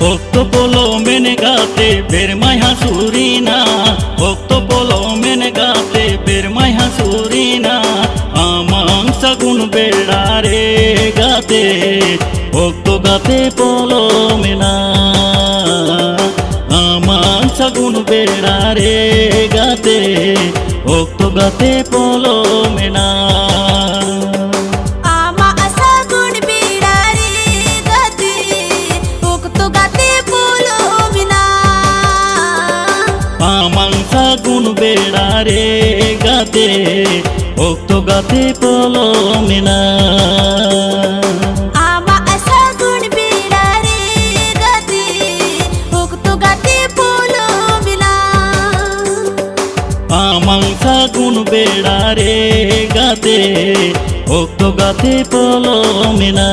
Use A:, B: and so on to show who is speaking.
A: ভক্ত পোলো মেনে গাতে বের মাই হাসুরি না, ভক্ত পোলো মেনে গাতে বের মাই হাসুরি না। আমাং সাগুন বেড়া রে গাতে ভক্ত গাতে পোলো মেনা, আমাং সাগুন বেড়া রে গাতে ভক্ত গাতে পোলো মেনা। সাগুন বেড়া রে গাতে ভক্ত গাতে পোলো মেনা।
B: সাগুন বেড়া রে গাতে ভক্ত গাতে পোলো মেনা।
A: সাগুন বেড়া রে গাতে ভক্ত গাতে পোলো মেনা।